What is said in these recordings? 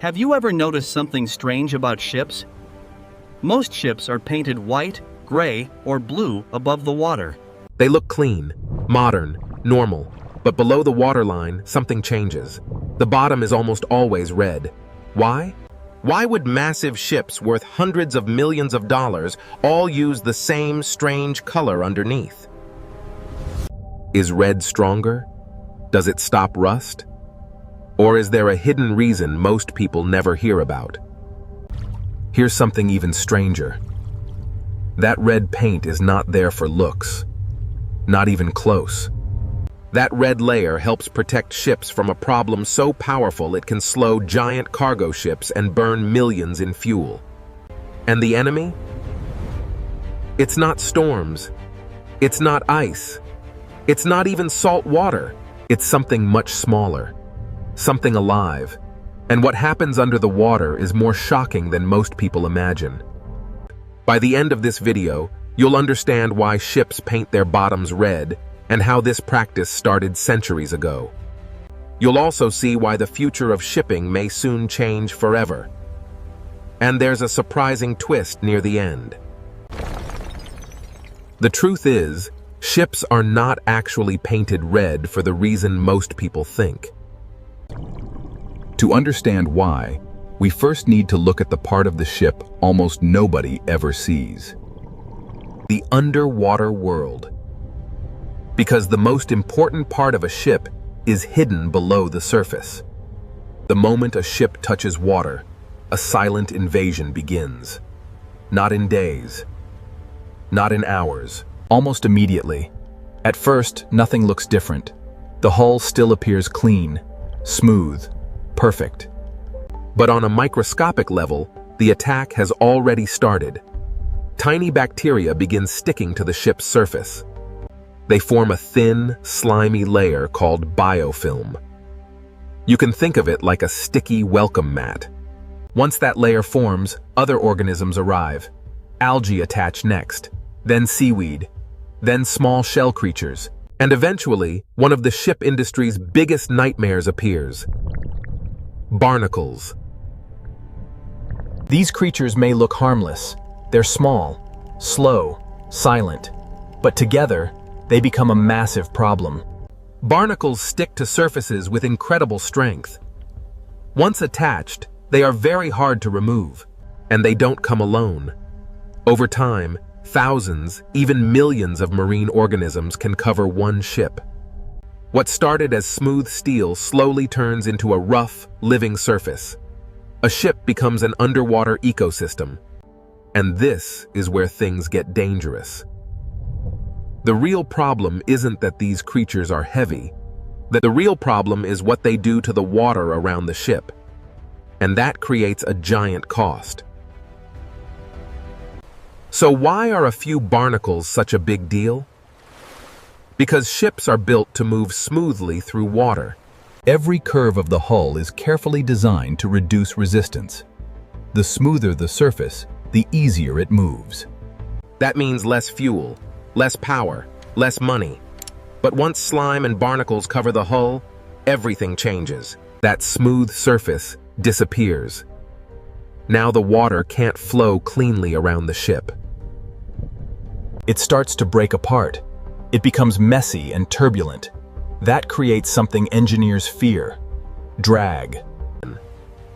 Have you ever noticed something strange about ships? Most ships are painted white, gray, or blue above the water. They look clean, modern, normal, but below the waterline, something changes. The bottom is almost always red. Why? Why would massive ships worth hundreds of millions of dollars all use the same strange color underneath? Is red stronger? Does it stop rust? Or is there a hidden reason most people never hear about? Here's something even stranger. That red paint is not there for looks. Not even close. That red layer helps protect ships from a problem so powerful it can slow giant cargo ships and burn millions in fuel. And the enemy? It's not storms. It's not ice. It's not even salt water. It's something much smaller. Something alive. And what happens under the water is more shocking than most people imagine. By the end of this video, you'll understand why ships paint their bottoms red and how this practice started centuries ago. You'll also see why the future of shipping may soon change forever. And there's a surprising twist near the end. The truth is, ships are not actually painted red for the reason most people think. To understand why, we first need to look at the part of the ship almost nobody ever sees. The underwater world. Because the most important part of a ship is hidden below the surface. The moment a ship touches water, a silent invasion begins. Not in days, not in hours. Almost immediately. At first, nothing looks different. The hull still appears clean, smooth, perfect. But on a microscopic level, the attack has already started. Tiny bacteria begin sticking to the ship's surface. They form a thin, slimy layer called biofilm. You can think of it like a sticky welcome mat. Once that layer forms, other organisms arrive. Algae attach next, then seaweed, then small shell creatures, and eventually, one of the ship industry's biggest nightmares appears. Barnacles. These creatures may look harmless. They're small, slow, silent, but together, they become a massive problem. Barnacles stick to surfaces with incredible strength. Once attached, they are very hard to remove, and they don't come alone. Over time, thousands, even millions of marine organisms can cover one ship. What started as smooth steel slowly turns into a rough, living surface. A ship becomes an underwater ecosystem. And this is where things get dangerous. The real problem isn't that these creatures are heavy. The real problem is what they do to the water around the ship. And that creates a giant cost. So why are a few barnacles such a big deal? Because ships are built to move smoothly through water. Every curve of the hull is carefully designed to reduce resistance. The smoother the surface, the easier it moves. That means less fuel, less power, less money. But once slime and barnacles cover the hull, everything changes. That smooth surface disappears. Now the water can't flow cleanly around the ship. It starts to break apart. It becomes messy and turbulent. That creates something engineers fear: drag.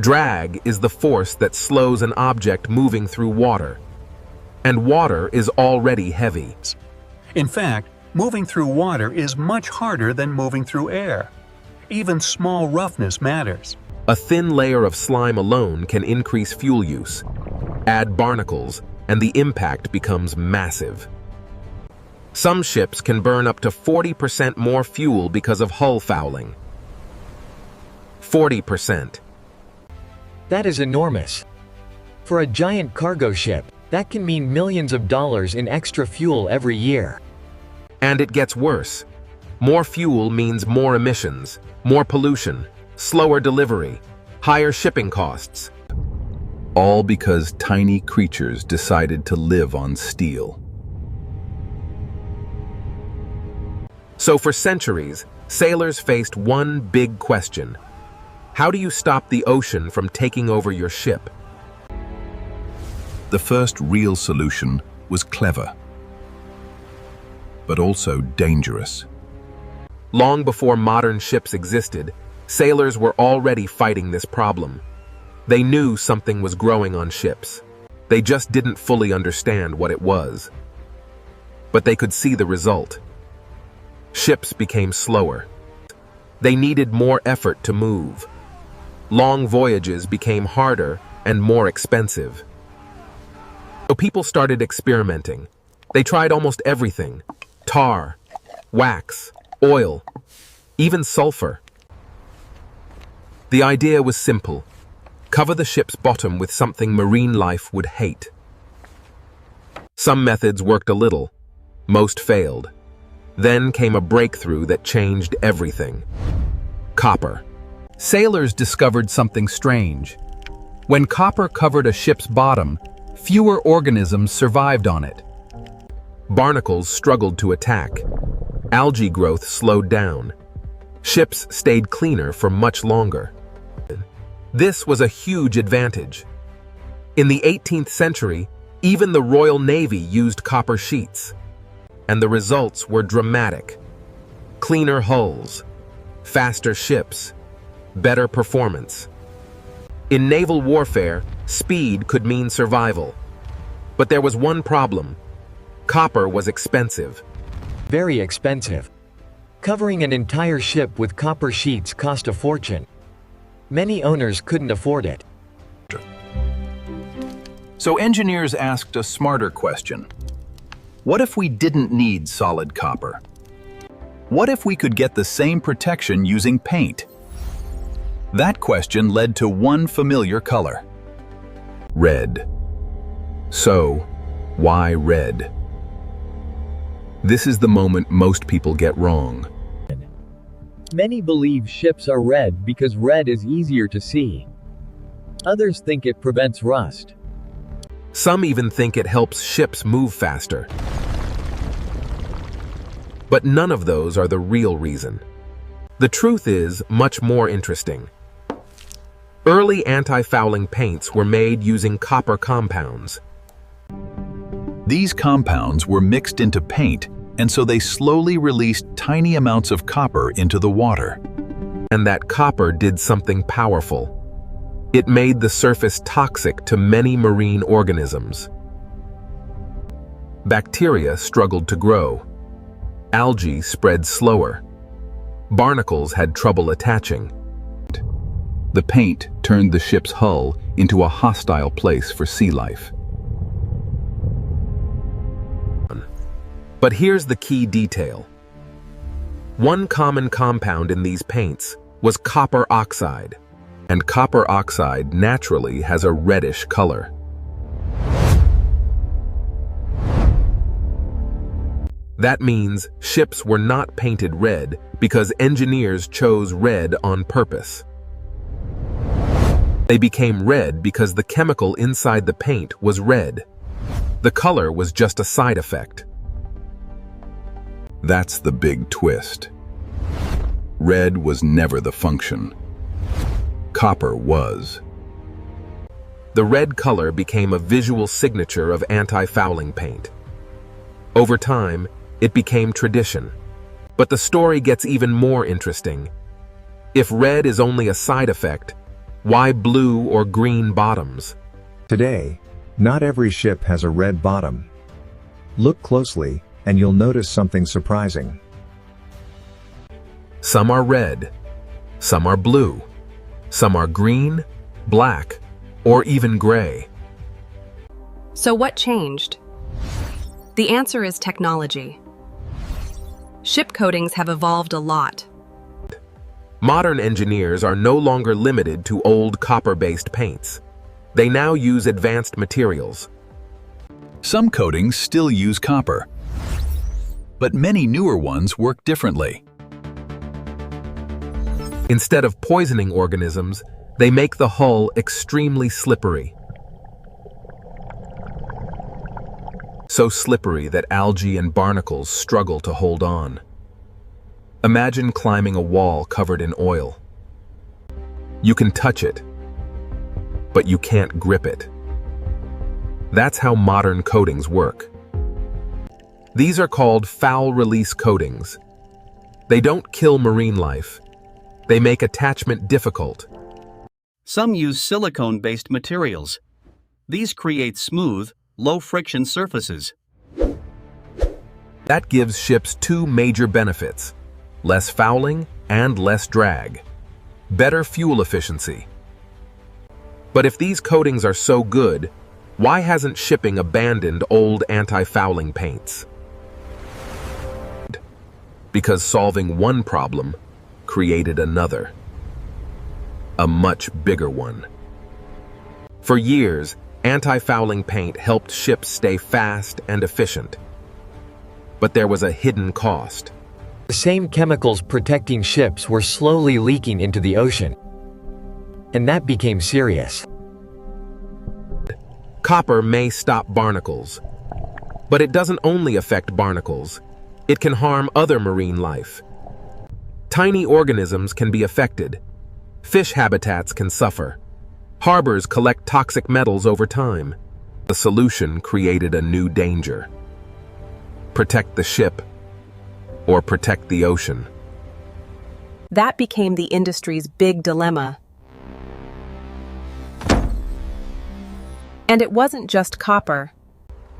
Drag is the force that slows an object moving through water. And water is already heavy. In fact, moving through water is much harder than moving through air. Even small roughness matters. A thin layer of slime alone can increase fuel use. Add barnacles, and the impact becomes massive. Some ships can burn up to 40% more fuel because of hull fouling. 40%. That is enormous. For a giant cargo ship, that can mean millions of dollars in extra fuel every year. And it gets worse. More fuel means more emissions, more pollution, slower delivery, higher shipping costs. All because tiny creatures decided to live on steel. So for centuries, sailors faced one big question. How do you stop the ocean from taking over your ship? The first real solution was clever, but also dangerous. Long before modern ships existed, sailors were already fighting this problem. They knew something was growing on ships. They just didn't fully understand what it was. But they could see the result. Ships became slower. They needed more effort to move. Long voyages became harder and more expensive. So people started experimenting. They tried almost everything: tar, wax, oil, even sulfur. The idea was simple: cover the ship's bottom with something marine life would hate. Some methods worked a little, most failed. Then came a breakthrough that changed everything: copper. Sailors discovered something strange. When copper covered a ship's bottom, fewer organisms survived on it. Barnacles struggled to attack. Algae growth slowed down. Ships stayed cleaner for much longer. This was a huge advantage. In the 18th century, even the Royal Navy used copper sheets. And the results were dramatic: cleaner hulls, faster ships, better performance. In naval warfare, speed could mean survival. But there was one problem: copper was expensive. Very expensive. Covering an entire ship with copper sheets cost a fortune. Many owners couldn't afford it. So engineers asked a smarter question. What if we didn't need solid copper? What if we could get the same protection using paint? That question led to one familiar color: red. So, why red? This is the moment most people get wrong. Many believe ships are red because red is easier to see. Others think it prevents rust. Some even think it helps ships move faster. But none of those are the real reason. The truth is much more interesting. Early anti-fouling paints were made using copper compounds. These compounds were mixed into paint, and so they slowly released tiny amounts of copper into the water. And that copper did something powerful. It made the surface toxic to many marine organisms. Bacteria struggled to grow. Algae spread slower. Barnacles had trouble attaching. The paint turned the ship's hull into a hostile place for sea life. But here's the key detail. One common compound in these paints was copper oxide, and copper oxide naturally has a reddish color. That means ships were not painted red because engineers chose red on purpose. They became red because the chemical inside the paint was red. The color was just a side effect. That's the big twist. Red was never the function. Copper was. The red color became a visual signature of anti-fouling paint. Over time, it became tradition. But the story gets even more interesting. If red is only a side effect, why blue or green bottoms? Today, not every ship has a red bottom. Look closely, and you'll notice something surprising. Some are red, some are blue, some are green, black, or even gray. So what changed? The answer is technology. Ship coatings have evolved a lot. Modern engineers are no longer limited to old copper-based paints. They now use advanced materials. Some coatings still use copper, but many newer ones work differently. Instead of poisoning organisms, they make the hull extremely slippery. So slippery that algae and barnacles struggle to hold on. Imagine climbing a wall covered in oil. You can touch it, but you can't grip it. That's how modern coatings work. These are called foul-release coatings. They don't kill marine life. They make attachment difficult. Some use silicone-based materials. These create smooth, low-friction surfaces. That gives ships two major benefits: less fouling and less drag. Better fuel efficiency. But if these coatings are so good, why hasn't shipping abandoned old anti-fouling paints? Because solving one problem created another. A much bigger one. For years, anti-fouling paint helped ships stay fast and efficient. But there was a hidden cost. The same chemicals protecting ships were slowly leaking into the ocean. And that became serious. Copper may stop barnacles, but it doesn't only affect barnacles. It can harm other marine life. Tiny organisms can be affected. Fish habitats can suffer. Harbors collect toxic metals over time. The solution created a new danger. Protect the ship, or protect the ocean. That became the industry's big dilemma. And it wasn't just copper.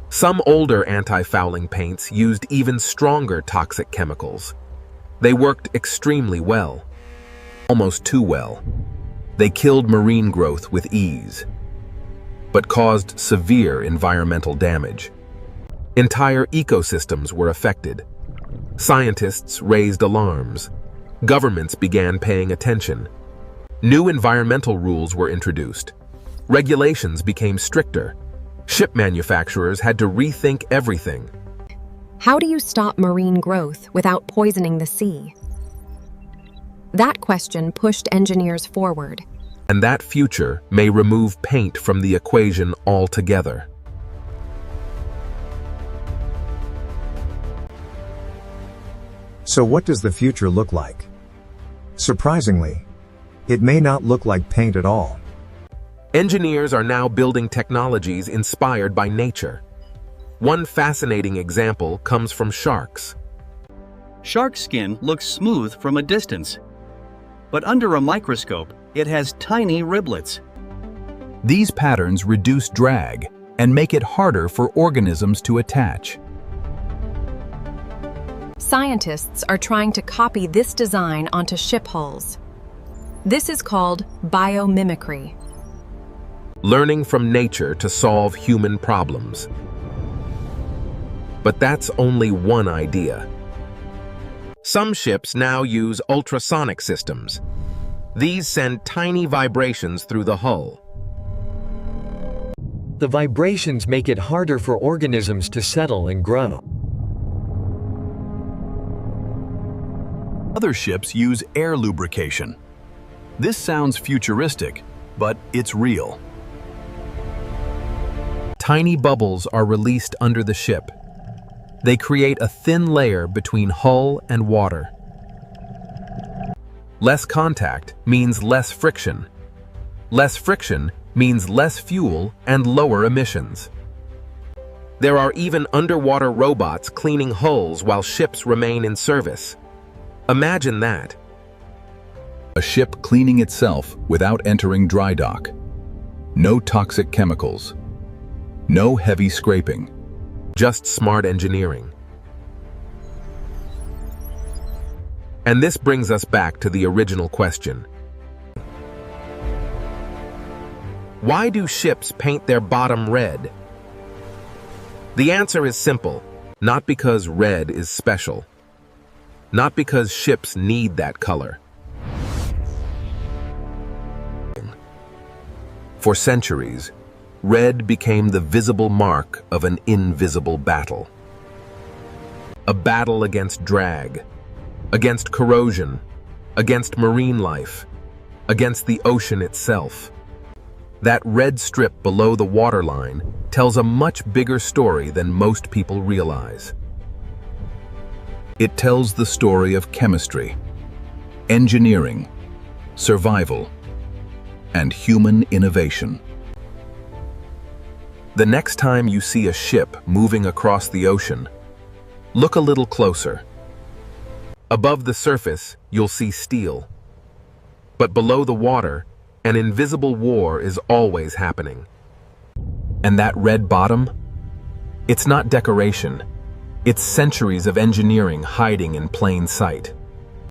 Some older anti-fouling paints used even stronger toxic chemicals. They worked extremely well, almost too well. They killed marine growth with ease, but caused severe environmental damage. Entire ecosystems were affected. Scientists raised alarms. Governments began paying attention. New environmental rules were introduced. Regulations became stricter. Ship manufacturers had to rethink everything. How do you stop marine growth without poisoning the sea? That question pushed engineers forward. And that future may remove paint from the equation altogether. So what does the future look like? Surprisingly, it may not look like paint at all. Engineers are now building technologies inspired by nature. One fascinating example comes from sharks. Shark skin looks smooth from a distance, but under a microscope, it has tiny riblets. These patterns reduce drag and make it harder for organisms to attach. Scientists are trying to copy this design onto ship hulls. This is called biomimicry. Learning from nature to solve human problems. But that's only one idea. Some ships now use ultrasonic systems. These send tiny vibrations through the hull. The vibrations make it harder for organisms to settle and grow. Other ships use air lubrication. This sounds futuristic, but it's real. Tiny bubbles are released under the ship. They create a thin layer between hull and water. Less contact means less friction. Less friction means less fuel and lower emissions. There are even underwater robots cleaning hulls while ships remain in service. Imagine that. A ship cleaning itself without entering dry dock. No toxic chemicals. No heavy scraping. Just smart engineering. And this brings us back to the original question. Why do ships paint their bottom red? The answer is simple. Not because red is special. Not because ships need that color. For centuries, red became the visible mark of an invisible battle. A battle against drag, against corrosion, against marine life, against the ocean itself. That red strip below the waterline tells a much bigger story than most people realize. It tells the story of chemistry, engineering, survival, and human innovation. The next time you see a ship moving across the ocean, look a little closer. Above the surface, you'll see steel. But below the water, an invisible war is always happening. And that red bottom? It's not decoration. It's centuries of engineering hiding in plain sight.